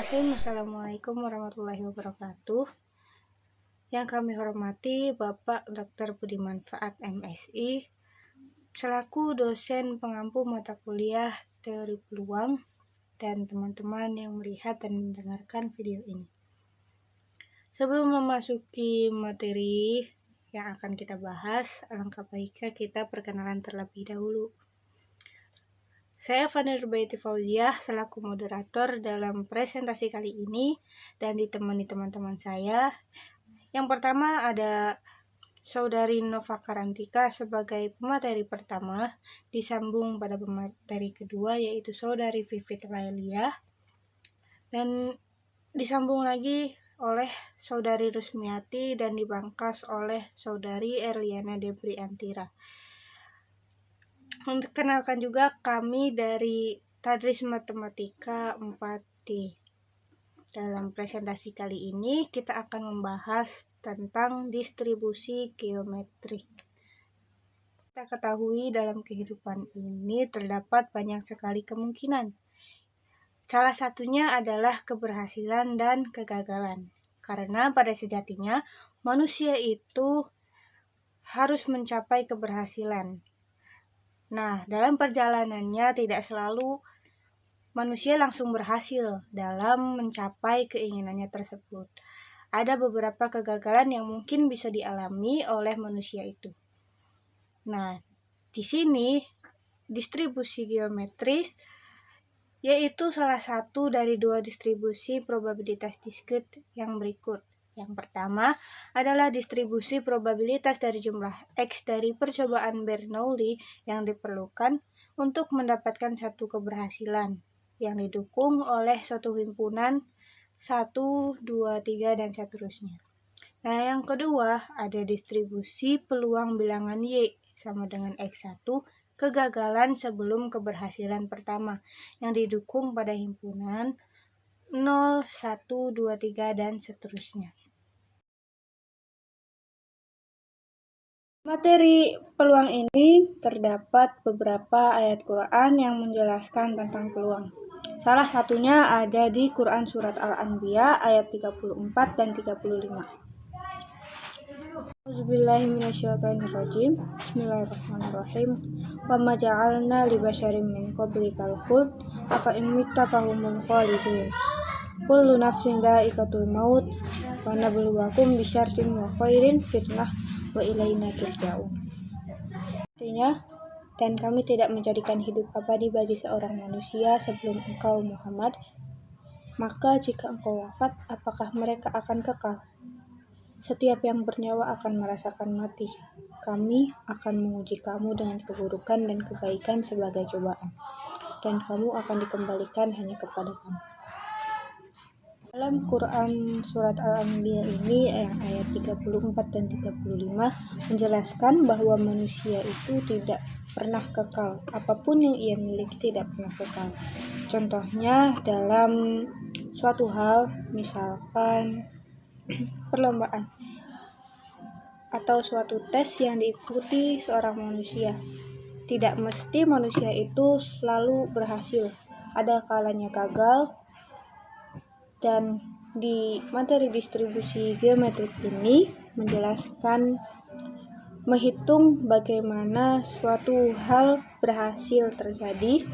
Bismillahirrahmanirrahim. Assalamualaikum warahmatullahi wabarakatuh. Yang kami hormati Bapak Dr. Budi Manfaat MSI selaku dosen pengampu mata kuliah teori peluang dan teman-teman yang melihat dan mendengarkan video ini. Sebelum memasuki materi yang akan kita bahas, alangkah baiknya kita perkenalan terlebih dahulu. Saya Fani Rubaiti Fauziah selaku moderator dalam presentasi kali ini dan ditemani teman-teman saya. Yang pertama ada Saudari Nova Karantika sebagai pemateri pertama, disambung pada pemateri kedua yaitu Saudari Vivit Laelia, dan disambung lagi oleh Saudari Rusmiati dan dibangkas oleh Saudari Erliana Debriantira. Kenalkan juga kami dari Tadris Matematika 4D. Dalam presentasi kali ini kita akan membahas tentang distribusi geometrik. Kita ketahui dalam kehidupan ini terdapat banyak sekali kemungkinan. Salah satunya adalah keberhasilan dan kegagalan. Karena pada sejatinya manusia itu harus mencapai keberhasilan. Nah, dalam perjalanannya tidak selalu manusia langsung berhasil dalam mencapai keinginannya tersebut. Ada beberapa kegagalan yang mungkin bisa dialami oleh manusia itu. Nah, di sini distribusi geometris yaitu salah satu dari dua distribusi probabilitas diskrit yang berikut. Yang pertama adalah distribusi probabilitas dari jumlah X dari percobaan Bernoulli yang diperlukan untuk mendapatkan satu keberhasilan yang didukung oleh suatu himpunan 1, 2, 3, dan seterusnya. Nah, yang kedua ada distribusi peluang bilangan Y sama dengan X1 kegagalan sebelum keberhasilan pertama yang didukung pada himpunan 0, 1, 2, 3, dan seterusnya. Materi peluang ini terdapat beberapa ayat Quran yang menjelaskan tentang peluang. Salah satunya ada di Quran Surat Al-Anbiya ayat 34 dan 35. Auzubillahiminasyaitonirrajim. Bismillahirrahmanirrahim. Wa ma ja'alna li basyarin min qablikal khuld afa in mitta fahumul khalidun. Kullu nafsin dha'iqatul maut wa nabluwakum bisyarrin wa khairin fitnah wa ilaina turja'un. Artinya, dan kami tidak menjadikan hidup abadi bagi seorang manusia sebelum engkau Muhammad, maka jika engkau wafat, apakah mereka akan kekal? Setiap yang bernyawa akan merasakan mati. Kami akan menguji kamu dengan keburukan dan kebaikan sebagai cobaan, dan kamu akan dikembalikan hanya kepada kami. Dalam Quran Surat Al-Anbiya ini yang ayat 34 dan 35 menjelaskan bahwa manusia itu tidak pernah kekal. Apapun yang ia miliki tidak pernah kekal. Contohnya dalam suatu hal, misalkan perlombaan atau suatu tes yang diikuti seorang manusia. Tidak mesti manusia itu selalu berhasil. Ada kalanya gagal. Dan di materi distribusi geometrik ini menjelaskan menghitung bagaimana suatu hal berhasil terjadi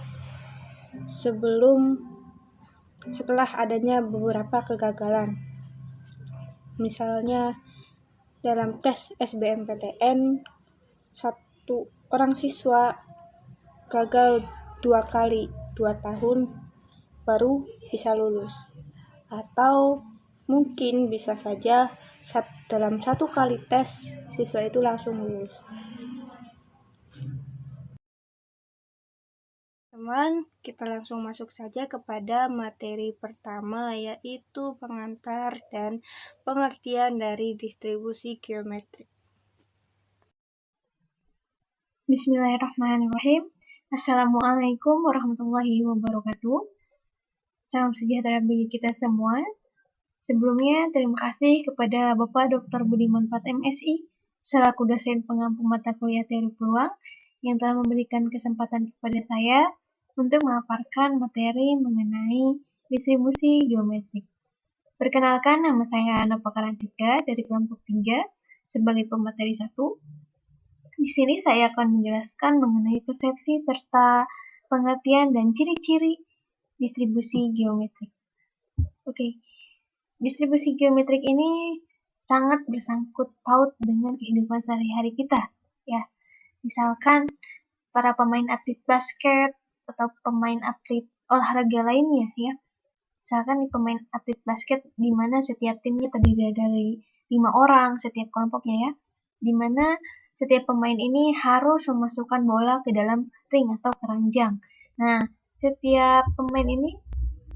setelah adanya beberapa kegagalan. Misalnya dalam tes SBMPTN, satu orang siswa gagal 2 kali, 2 tahun baru bisa lulus. Atau mungkin bisa saja dalam 1 kali tes siswa itu langsung lulus. Teman, kita langsung masuk saja kepada materi pertama, yaitu pengantar dan pengertian dari distribusi geometrik. Bismillahirrahmanirrahim. Assalamualaikum warahmatullahi wabarakatuh. Salam sejahtera bagi kita semua. Sebelumnya, terima kasih kepada Bapak Dr. Budi Manfaat MSI selaku dosen pengampu mata kuliah teori peluang yang telah memberikan kesempatan kepada saya untuk memaparkan materi mengenai distribusi geometrik. Perkenalkan, nama saya Nova Karantika dari kelompok 3 sebagai pemateri 1. Di sini saya akan menjelaskan mengenai persepsi serta pengertian dan ciri-ciri distribusi geometrik. Oke, distribusi geometrik ini sangat bersangkut paut dengan kehidupan sehari-hari kita. Ya, misalkan para pemain atlet basket atau pemain atlet olahraga lainnya, ya. Misalkan nih pemain atlet basket di mana setiap timnya terdiri dari 5 orang setiap kelompoknya, ya. Di mana setiap pemain ini harus memasukkan bola ke dalam ring atau keranjang. Nah, setiap pemain ini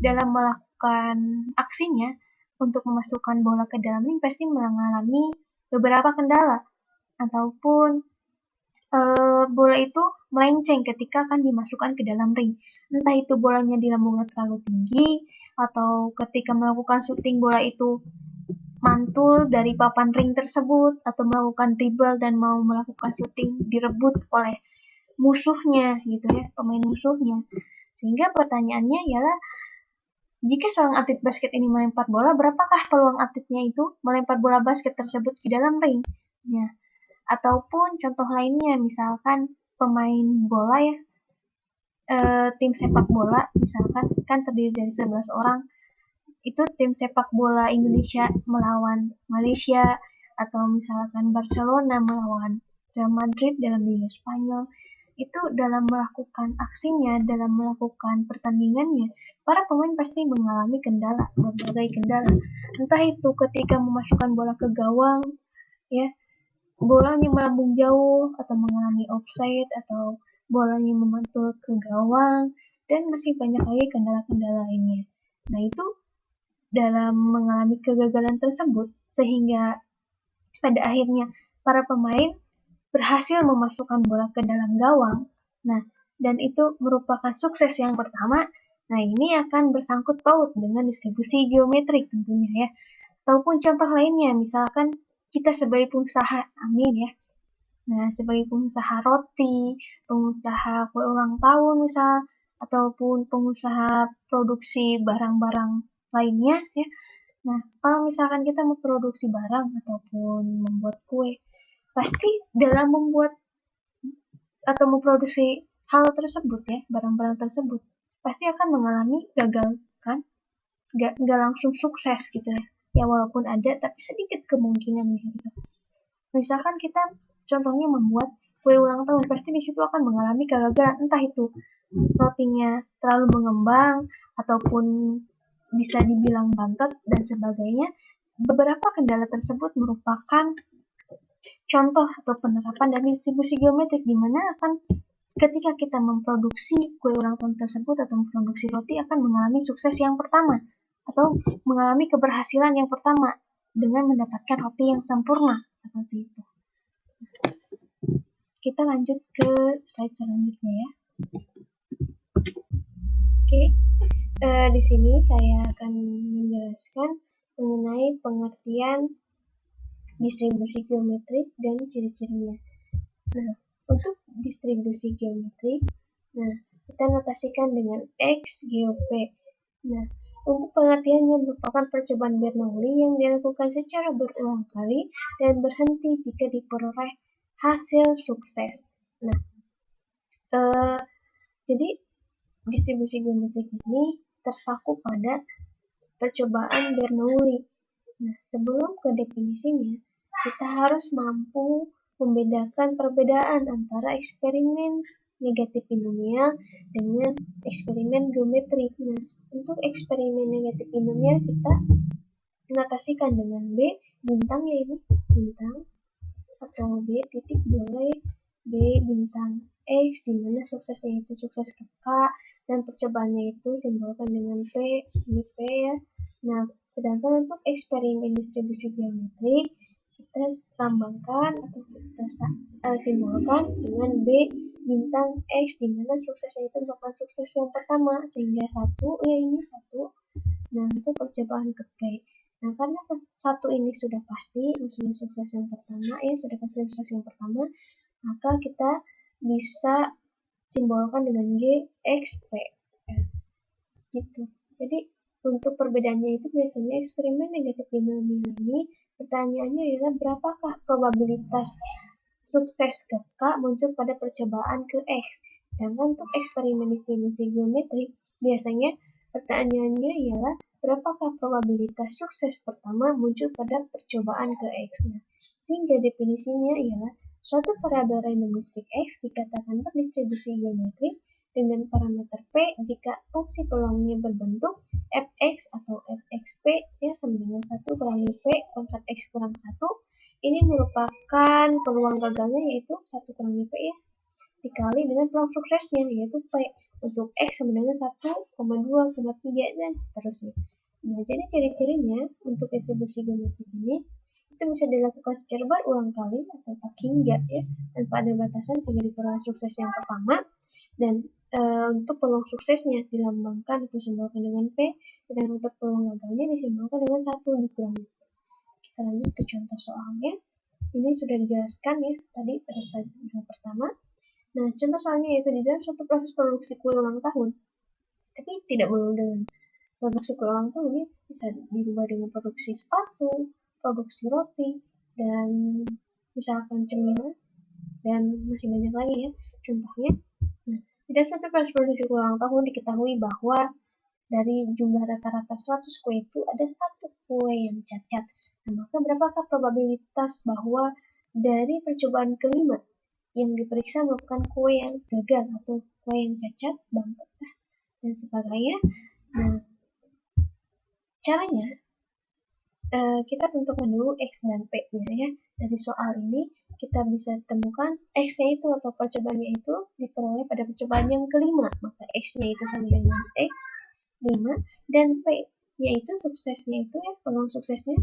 dalam melakukan aksinya untuk memasukkan bola ke dalam ring pasti mengalami beberapa kendala ataupun bola itu melenceng ketika akan dimasukkan ke dalam ring. Entah itu bolanya dilambungnya terlalu tinggi, atau ketika melakukan syuting bola itu mantul dari papan ring tersebut, atau melakukan dribble dan mau melakukan syuting direbut oleh musuhnya gitu ya, pemain musuhnya. Sehingga pertanyaannya ialah, jika seorang atlet basket ini melempar bola, berapakah peluang atletnya itu melempar bola basket tersebut di dalam ring? Ya. Ataupun contoh lainnya, misalkan pemain bola ya, tim sepak bola misalkan kan terdiri dari 11 orang, itu tim sepak bola Indonesia melawan Malaysia, atau misalkan Barcelona melawan Real Madrid dalam Liga Spanyol, itu dalam melakukan aksinya, dalam melakukan pertandingannya, para pemain pasti mengalami kendala, berbagai kendala. Entah itu ketika memasukkan bola ke gawang, ya, bolanya melambung jauh atau mengalami offside atau bolanya memantul ke gawang dan masih banyak lagi kendala-kendala lainnya. Nah, itu dalam mengalami kegagalan tersebut sehingga pada akhirnya para pemain berhasil memasukkan bola ke dalam gawang. Nah, dan itu merupakan sukses yang pertama. Nah, ini akan bersangkut paut dengan distribusi geometrik tentunya ya. Ataupun contoh lainnya, misalkan kita sebagai pengusaha, amin ya. Nah, sebagai pengusaha roti, pengusaha kue ulang tahun misal, ataupun pengusaha produksi barang-barang lainnya ya. Nah, kalau misalkan kita memproduksi barang ataupun membuat kue, pasti dalam membuat atau memproduksi hal tersebut ya, barang-barang tersebut, pasti akan mengalami gagal kan? Nggak langsung sukses gitu ya. Ya walaupun ada, tapi sedikit kemungkinannya gitu. Misalkan kita contohnya membuat kue ulang tahun, pasti di situ akan mengalami kegagalan, entah itu rotinya terlalu mengembang ataupun bisa dibilang bantet dan sebagainya. Beberapa kendala tersebut merupakan contoh atau penerapan dari distribusi geometrik, di mana akan ketika kita memproduksi kue ulang tahun tersebut atau memproduksi roti akan mengalami sukses yang pertama atau mengalami keberhasilan yang pertama dengan mendapatkan roti yang sempurna seperti itu. Kita lanjut ke slide selanjutnya ya. Oke, di sini saya akan menjelaskan mengenai pengertian distribusi geometrik dan ciri-cirinya. Nah, untuk distribusi geometrik, nah kita notasikan dengan X GeoP. Nah, untuk pengertiannya merupakan percobaan Bernoulli yang dilakukan secara berulang kali dan berhenti jika diperoleh hasil sukses. Nah, jadi distribusi geometrik ini terpaku pada percobaan Bernoulli. Nah, sebelum ke definisinya, kita harus mampu membedakan perbedaan antara eksperimen negatif binomial dengan eksperimen geometrik. Nah, untuk eksperimen negatif binomial kita notasikan dengan B bintang, ya ini bintang, atau B titik boleh B bintang X, di mana suksesnya itu sukses ke K dan percobaannya itu simbolkan dengan P, ini P ya. Nah, sedangkan untuk eksperimen distribusi geometrik kita lambangkan atau kita simbolkan dengan B bintang X, di mana suksesnya itu merupakan sukses yang pertama, sehingga satu ya ini satu. Nah, itu percobaan ke P. Nah, karena satu ini sudah pasti, maksudnya sukses yang pertama ya, sudah pasti sukses yang pertama, maka kita bisa simbolkan dengan G X P. Gitu. Jadi Untuk perbedaannya itu biasanya eksperimen negatif binomial ini pertanyaannya adalah berapakah probabilitas sukses ke K muncul pada percobaan ke X. Sedangkan untuk eksperimen distribusi geometrik biasanya pertanyaannya ialah berapakah probabilitas sukses pertama muncul pada percobaan ke X. Nah, sehingga definisinya ialah suatu variabel randomistik X dikatakan berdistribusi geometrik dengan parameter P jika fungsi peluangnya berbentuk fx atau fxp ya sama dengan 1 kurangi P pangkat X kurang 1. Ini merupakan peluang gagalnya yaitu 1 kurangi P ya dikali dengan peluang suksesnya yaitu P untuk X sama dengan 1,2, 3 dan seterusnya. Nah, jadi ciri-cirinya untuk distribusi geometrik ini itu bisa dilakukan secara berulang kali atau tak hingga ya tanpa ada batasan sehingga diperoleh sukses yang pertama. Dan untuk peluang suksesnya dilambangkan atau simbolkan dengan P, dan untuk peluang gagalnya disimbolkan dengan 1 dikurangi P. Kita lanjut ke contoh soalnya. Ini sudah dijelaskan ya tadi pada slide yang pertama. Nah, contoh soalnya yaitu di dalam suatu proses produksi kue ulang tahun. Tapi tidak melulu dengan produksi kue ulang tahun ini bisa dirubah dengan produksi sepatu, produksi roti, dan misalkan cemilan, dan masih banyak lagi ya contohnya. Nah, tidak suatu proses produksi kue ulang tahun diketahui bahwa dari jumlah rata-rata 100 kue itu ada 1 kue yang cacat. Nah, maka berapakah probabilitas bahwa dari percobaan kelima yang diperiksa merupakan kue yang gagal atau kue yang cacat, bangkrut, dan sebagainya. Nah, caranya kita tentukan dulu X dan P-nya ya. Dari soal ini kita bisa temukan X-nya itu atau percobaannya itu diperoleh pada percobaan yang kelima. Maka X-nya itu sama dengan X 5 dan P-nya itu suksesnya itu ya, peluang suksesnya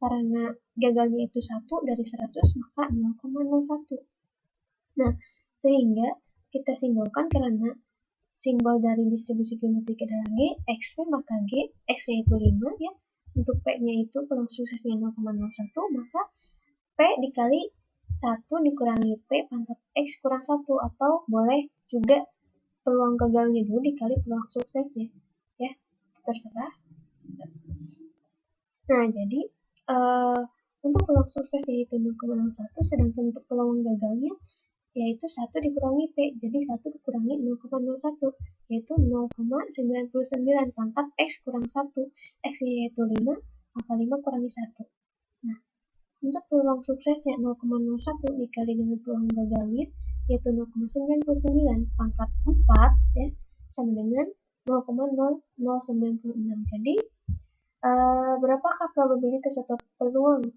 karena gagalnya itu 1 dari 100 maka 0,01. Nah, sehingga kita simbolkan karena simbol dari distribusi geometrik adalah G, XP maka G, X-nya itu 5 ya. Untuk P-nya itu peluang suksesnya 0,01, maka P dikali 1 dikurangi P pangkat X kurang 1, atau boleh juga peluang gagalnya dulu dikali peluang suksesnya. Ya, terserah. Nah, jadi untuk peluang suksesnya itu 0,01, sedangkan untuk peluang gagalnya yaitu 1 dikurangi P, jadi 1 dikurangi 0,01, yaitu 0,99 pangkat X kurang 1, X-nya yaitu 5, maka 5 kurangi 1. Nah, untuk peluang suksesnya 0,01 dikali dengan peluang gagalnya, yaitu 0,99 pangkat 4, ya, sama dengan 0,0096. Jadi, berapakah probabilitas atau peluang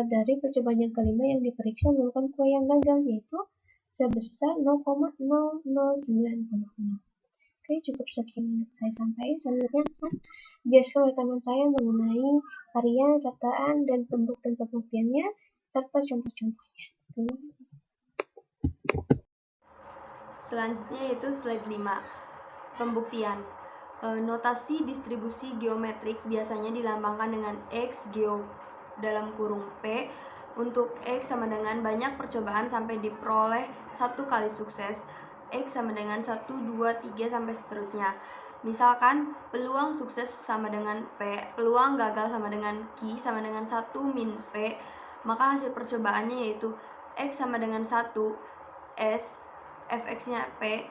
dari percobaan yang kelima yang diperiksa melakukan kue yang gagal, yaitu sebesar 0,0096. Oke, cukup sekian yang saya sampaikan. Selanjutnya akan dijelaskan oleh teman saya mengenai varian, rataan, dan pembuktiannya, serta contoh-contohnya. Terima kasih. Selanjutnya yaitu slide 5. Pembuktian. Notasi distribusi geometrik biasanya dilambangkan dengan X geo dalam kurung P. Untuk X sama dengan banyak percobaan sampai diperoleh 1 kali sukses. X sama dengan 1, 2, 3 sampai seterusnya. Misalkan peluang sukses sama dengan P, peluang gagal sama dengan Q sama dengan 1 min P, maka hasil percobaannya yaitu X sama dengan 1 S, fx-nya P,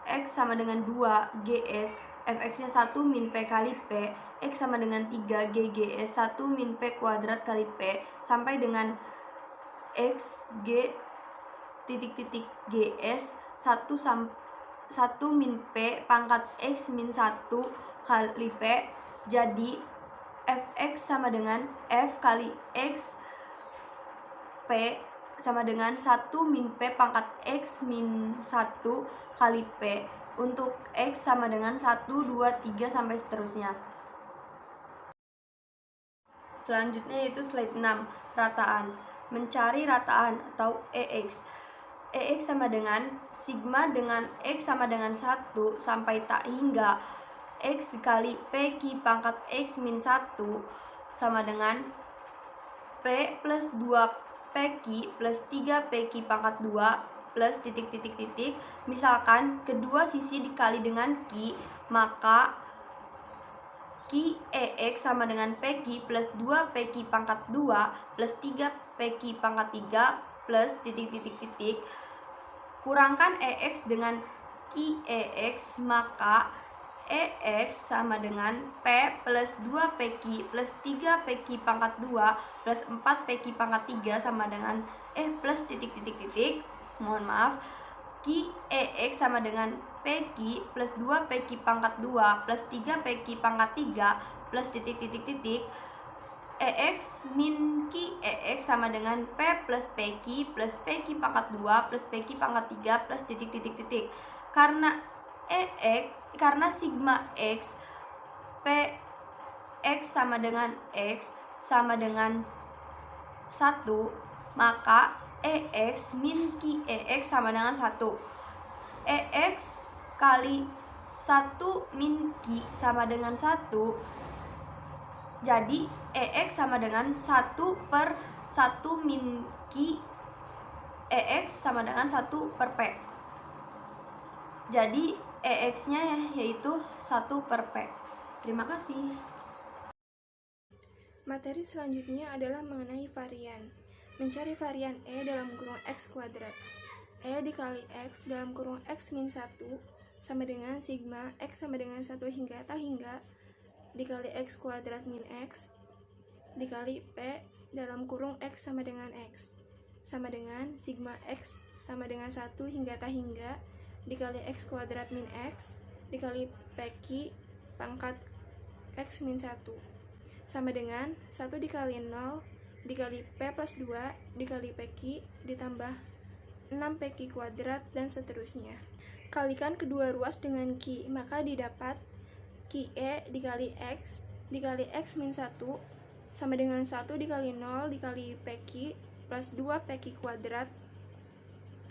X sama dengan 2 GS, fx-nya 1 min P kali P, X sama dengan 3 GGS 1 min P kuadrat kali P, sampai dengan X G titik-titik GS 1 min P pangkat X min 1 kali P. Jadi fx sama dengan F kali X P sama dengan 1 min P pangkat X min 1 kali P. Untuk X sama dengan 1, 2, 3 sampai seterusnya. Selanjutnya yaitu slide 6, rataan. Mencari rataan atau EX. EX sama dengan sigma dengan X sama dengan 1 sampai tak hingga X dikali P Q pangkat X min 1 sama dengan P plus 2 P Q plus 3 P Q pangkat 2 plus titik-titik-titik. Misalkan kedua sisi dikali dengan Q, maka Ki EX sama dengan PQ plus 2 PQ pangkat 2 plus 3 PQ pangkat 3 plus titik-titik-titik. Kurangkan EX dengan Ki EX, maka EX sama dengan P plus 2 PQ plus 3 PQ pangkat 2 plus 4 PQ pangkat 3 sama dengan plus titik-titik-titik. Mohon maaf. Ki EX sama dengan PQ plus 2 PQ pangkat 2 plus 3 PQ pangkat 3 plus titik-titik-titik. EX min Ki EX sama dengan P plus PQ plus PQ pangkat 2 plus PQ pangkat 3 plus titik-titik-titik. Karena sigma X PX sama dengan X sama dengan 1, maka EX min Ki EX sama dengan 1. EX kali 1 min Ki sama dengan 1. Jadi EX sama dengan 1 per 1 min Ki EX sama dengan 1 per P. Jadi EX-nya yaitu 1 per P. Terima kasih. Materi selanjutnya adalah mengenai varian. Mencari varian E dalam kurung X kuadrat. E dikali X dalam kurung X min 1 sama dengan sigma X sama dengan 1 hingga tau hingga dikali X kuadrat min X dikali P dalam kurung X sama dengan X sama dengan sigma X sama dengan 1 hingga tau hingga dikali X kuadrat min X dikali PQ pangkat X min 1 sama dengan 1 dikali 0 dikali P plus 2 dikali PQ ditambah 6 PQ kuadrat dan seterusnya. Kalikan kedua ruas dengan Q, maka didapat QE dikali X min 1 sama dengan 1 dikali 0 dikali PQ plus 2 PQ kuadrat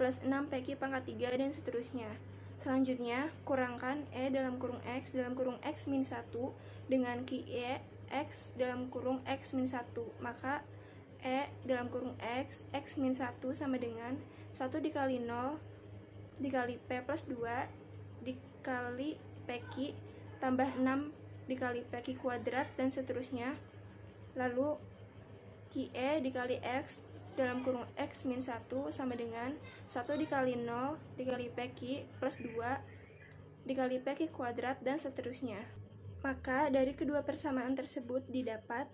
plus 6 PQ pangkat 3 dan seterusnya. Selanjutnya, kurangkan E dalam kurung X min 1 dengan QE X dalam kurung X min 1, maka E dalam kurung X min 1 sama dengan 1 dikali 0 dikali P plus 2 dikali PQ tambah 6 dikali PQ kuadrat dan seterusnya. Lalu QE dikali X dalam kurung X min 1 sama dengan 1 dikali 0 dikali PQ plus 2 dikali PQ kuadrat dan seterusnya. Maka dari kedua persamaan tersebut didapat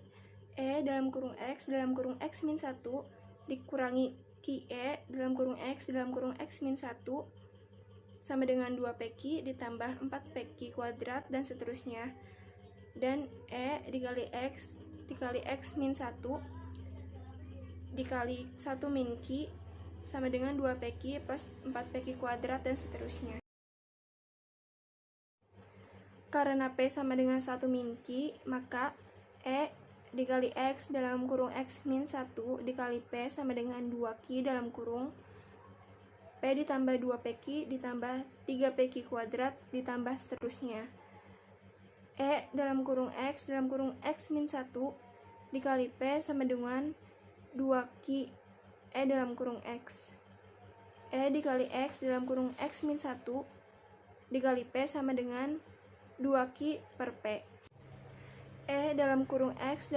E dalam kurung X min 1 dikurangi QE dalam kurung X min 1 sama dengan 2 PQ ditambah 4 PQ kuadrat dan seterusnya. Dan E dikali X min 1 dikali 1 min Q sama dengan 2 PQ plus 4 PQ kuadrat dan seterusnya. Karena P sama dengan 1 min Q, maka E dikali X dalam kurung X min 1 dikali P sama dengan 2Q dalam kurung P ditambah 2 PQ ditambah 3 PQ kuadrat ditambah seterusnya. E dalam kurung X min 1 dikali P sama dengan 2Q E dalam kurung X. E dikali X dalam kurung X min 1 dikali P sama dengan 2Q per P. E dalam kurung X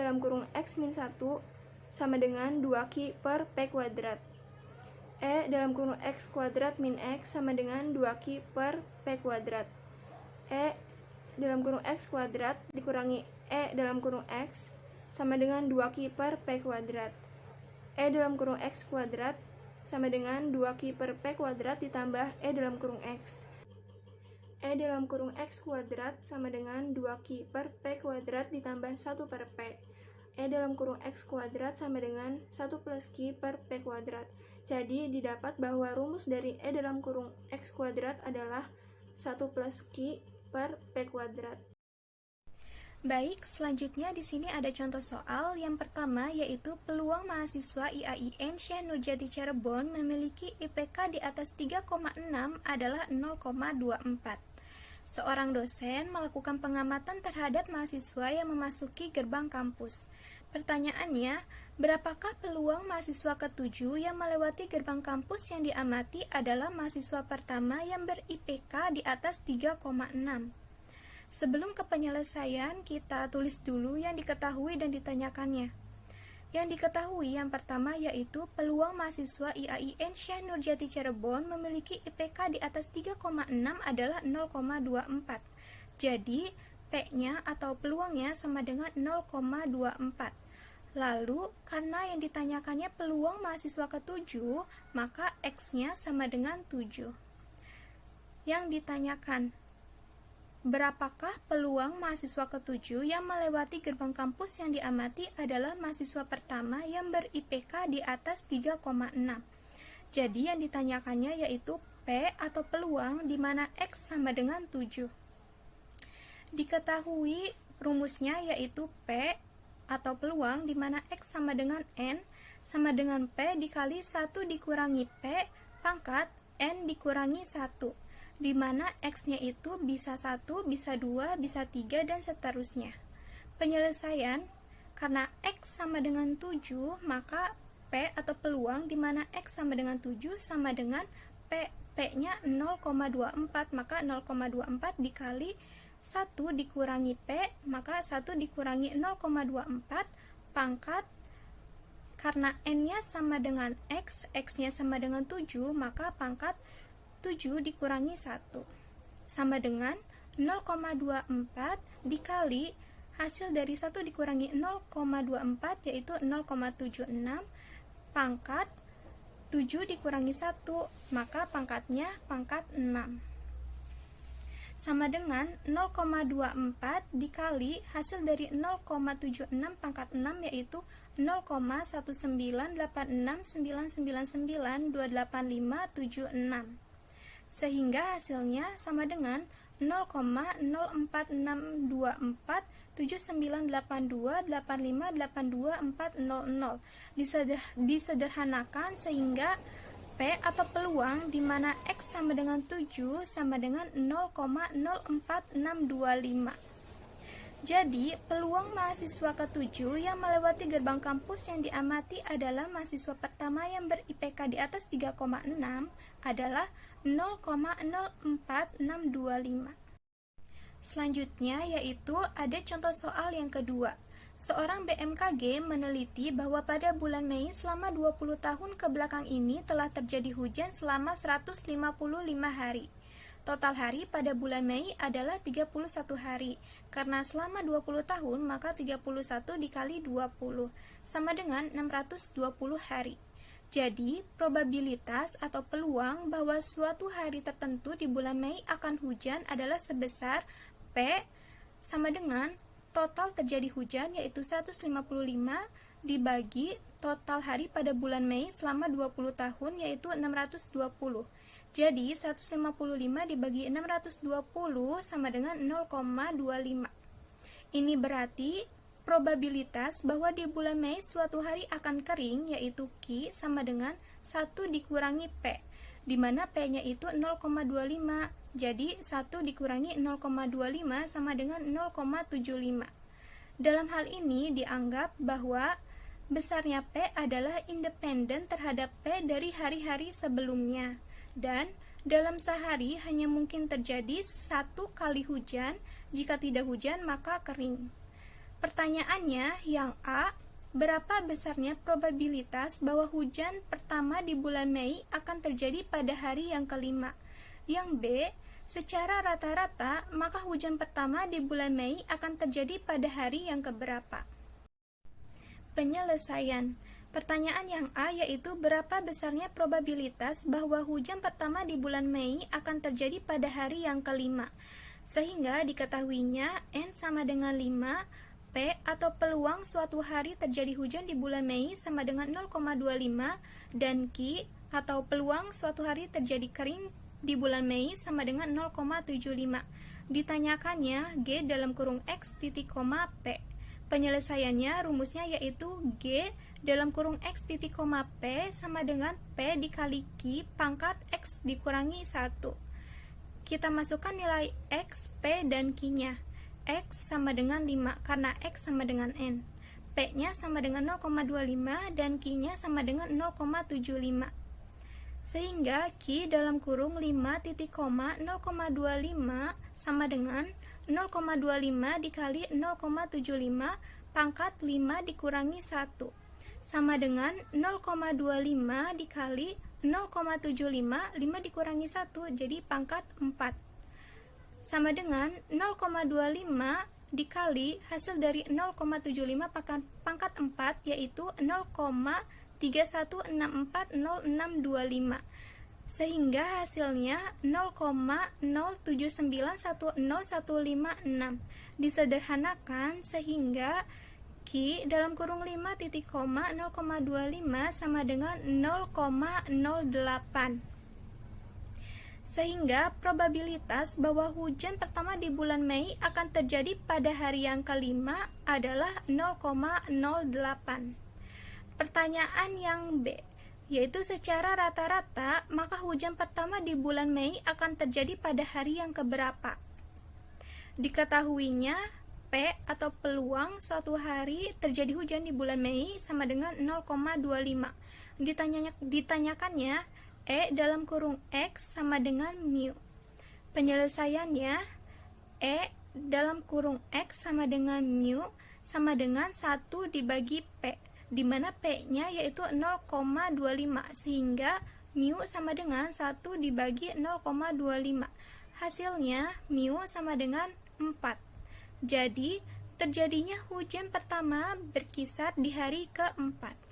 min 1 sama dengan 2Q per P kuadrat. E dalam kurung X kuadrat min X sama dengan 2Q per P kuadrat. E dalam kurung X kuadrat dikurangi E dalam kurung X sama dengan 2Q per P kuadrat. E dalam kurung X kuadrat sama dengan 2Q per P kuadrat ditambah E dalam kurung X. E dalam kurung X kuadrat sama dengan 2Q per P kuadrat ditambah 1 per P. E dalam kurung X kuadrat sama dengan 1 plus Q per P kuadrat. Jadi didapat bahwa rumus dari E dalam kurung X kuadrat adalah 1 plus Q per P kuadrat. Baik, selanjutnya di sini ada contoh soal. Yang pertama yaitu peluang mahasiswa IAIN Syekh Nurjati Cirebon memiliki IPK di atas 3,6 adalah 0,24. Seorang dosen melakukan pengamatan terhadap mahasiswa yang memasuki gerbang kampus. Pertanyaannya, berapakah peluang mahasiswa ketujuh yang melewati gerbang kampus yang diamati adalah mahasiswa pertama yang ber-IPK di atas 3,6? Sebelum ke penyelesaian, kita tulis dulu yang diketahui dan ditanyakannya. Yang diketahui yang pertama yaitu peluang mahasiswa IAIN Syekh Nurjati Cirebon memiliki IPK di atas 3,6 adalah 0,24. Jadi, P-nya atau peluangnya sama dengan 0,24. Lalu, karena yang ditanyakannya peluang mahasiswa ke-7, maka X-nya sama dengan 7. Yang ditanyakan, berapakah peluang mahasiswa ke-7 yang melewati gerbang kampus yang diamati adalah mahasiswa pertama yang ber-IPK di atas 3,6. Jadi yang ditanyakannya yaitu P atau peluang di mana X sama dengan 7. Diketahui rumusnya yaitu P atau peluang di mana X sama dengan N sama dengan P dikali 1 dikurangi P pangkat N dikurangi 1. Di mana X-nya itu bisa 1, bisa 2, bisa 3, dan seterusnya. Penyelesaian, karena X sama dengan 7, maka P atau peluang di mana X sama dengan 7 sama dengan P. P-nya 0,24, maka 0,24 dikali 1 dikurangi P, maka 1 dikurangi 0,24 pangkat, karena N-nya sama dengan X, X-nya sama dengan 7, maka pangkat 7 dikurangi 1 sama dengan 0,24 dikali hasil dari 1 dikurangi 0,24 yaitu 0,76 pangkat 7 dikurangi 1, maka pangkatnya pangkat 6 sama dengan 0,24 dikali hasil dari 0,76 pangkat 6 yaitu 0,19869992856, sehingga hasilnya sama dengan 0,0462879828582400. Disederhanakan sehingga P atau peluang di mana X sama dengan 7 sama dengan 0,04625. Jadi, peluang mahasiswa ke-7 yang melewati gerbang kampus yang diamati adalah mahasiswa pertama yang ber-IPK di atas 3,6 adalah 0,04625. Selanjutnya yaitu ada contoh soal yang kedua. Seorang BMKG meneliti bahwa pada bulan Mei selama 20 tahun ke belakang ini telah terjadi hujan selama 155 hari. Total hari pada bulan Mei adalah 31 hari. Karena selama 20 tahun, maka 31 dikali 20 sama dengan 620 hari. Jadi, probabilitas atau peluang bahwa suatu hari tertentu di bulan Mei akan hujan adalah sebesar P sama dengan total terjadi hujan yaitu 155 dibagi total hari pada bulan Mei selama 20 tahun yaitu 620. Jadi 155 dibagi 620 sama dengan 0,25. Ini berarti probabilitas bahwa di bulan Mei suatu hari akan kering yaitu Q sama dengan 1 dikurangi P, di mana P-nya itu 0,25. Jadi 1 dikurangi 0,25 sama dengan 0,75. Dalam hal ini dianggap bahwa besarnya P adalah independen terhadap P dari hari-hari sebelumnya. Dan dalam sehari hanya mungkin terjadi 1 kali hujan, jika tidak hujan maka kering. Pertanyaannya yang A, berapa besarnya probabilitas bahwa hujan pertama di bulan Mei akan terjadi pada hari yang kelima? Yang B, secara rata-rata maka hujan pertama di bulan Mei akan terjadi pada hari yang keberapa? Penyelesaian. Pertanyaan yang A yaitu berapa besarnya probabilitas bahwa hujan pertama di bulan Mei akan terjadi pada hari yang kelima. Sehingga diketahuinya N sama dengan 5, P atau peluang suatu hari terjadi hujan di bulan Mei sama dengan 0,25 dan Q atau peluang suatu hari terjadi kering di bulan Mei sama dengan 0,75. Ditanyakannya G dalam kurung X titik koma P. Penyelesaiannya rumusnya yaitu G dalam kurung X titik koma P sama dengan P dikali Q pangkat X dikurangi 1. Kita masukkan nilai X, P, dan Q-nya. X sama dengan 5 karena X sama dengan N. P-nya sama dengan 0,25 dan Q-nya sama dengan 0,75. Sehingga Q dalam kurung 5 titik koma 0,25 sama dengan 0,25 dikali 0,75 pangkat 5 dikurangi 1 sama dengan 0,25 dikali 0,75, 5 dikurangi 1 jadi pangkat 4 sama dengan 0,25 dikali hasil dari 0,75 pangkat 4 yaitu 0,31640625 sehingga hasilnya 0,079101556 disederhanakan sehingga Q dalam kurung 5 titik koma 0,25 sama dengan 0,08 sehingga probabilitas bahwa hujan pertama di bulan Mei akan terjadi pada hari yang kelima adalah 0,08. Pertanyaan yang B, yaitu secara rata-rata maka hujan pertama di bulan Mei akan terjadi pada hari yang keberapa? Diketahuinya P atau peluang suatu hari terjadi hujan di bulan Mei sama dengan 0,25. Ditanyakannya E dalam kurung X sama dengan mu. Penyelesaiannya E dalam kurung X sama dengan mu sama dengan 1 dibagi P, di mana P-nya yaitu 0,25 sehingga mu sama dengan 1 dibagi 0,25. Hasilnya mu sama dengan 4. Jadi terjadinya hujan pertama berkisar di hari keempat.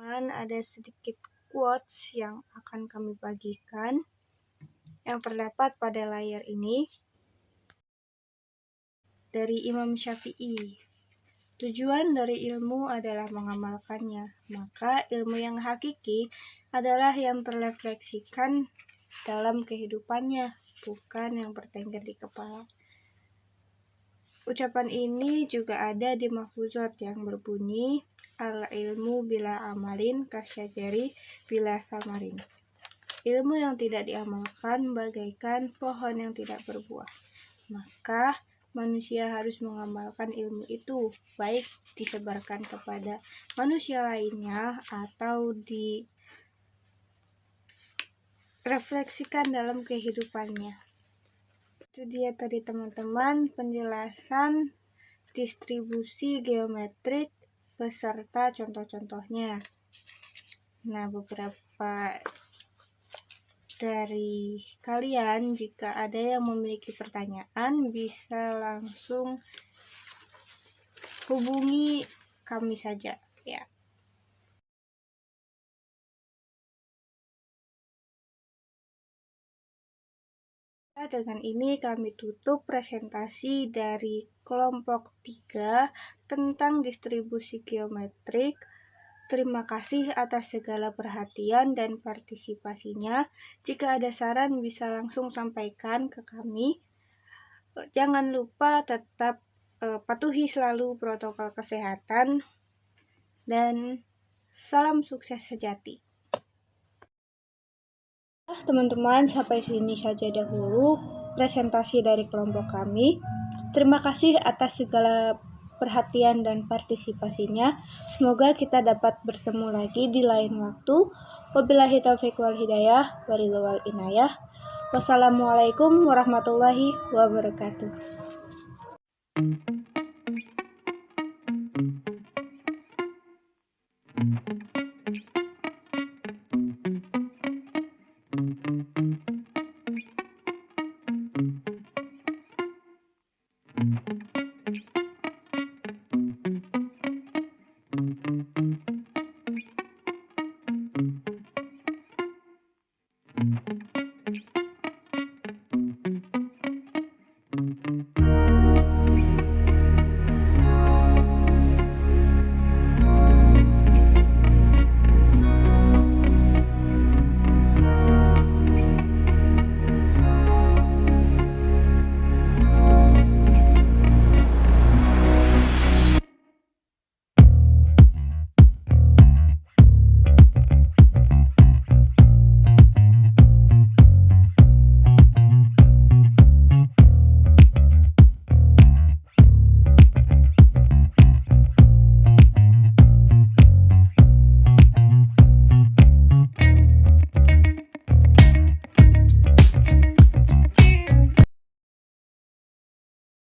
Ada sedikit quotes yang akan kami bagikan yang terdapat pada layar ini dari Imam Syafi'i. Tujuan dari ilmu adalah mengamalkannya, maka ilmu yang hakiki adalah yang terrefleksikan dalam kehidupannya, bukan yang bertengger di kepala. Ucapan ini juga ada di mahfuzat yang berbunyi, al-ilmu bila amalin kasyajari bila samarin. Ilmu yang tidak diamalkan bagaikan pohon yang tidak berbuah. Maka manusia harus mengamalkan ilmu itu, baik disebarkan kepada manusia lainnya atau direfleksikan dalam kehidupannya. Itu dia tadi teman-teman penjelasan distribusi geometrik beserta contoh-contohnya. Nah, beberapa dari kalian jika ada yang memiliki pertanyaan bisa langsung hubungi kami saja ya. Dengan ini kami tutup presentasi dari kelompok 3 tentang distribusi geometrik. Terima kasih atas segala perhatian dan partisipasinya. Jika ada saran bisa langsung sampaikan ke kami. Jangan lupa tetap patuhi selalu protokol kesehatan dan salam sukses sejati. Teman-teman, sampai sini saja dahulu presentasi dari kelompok kami. Terima kasih atas segala perhatian dan partisipasinya. Semoga kita dapat bertemu lagi di lain waktu. Wabillahi taufiq wal hidayah, wal inayah. Wassalamualaikum warahmatullahi wabarakatuh.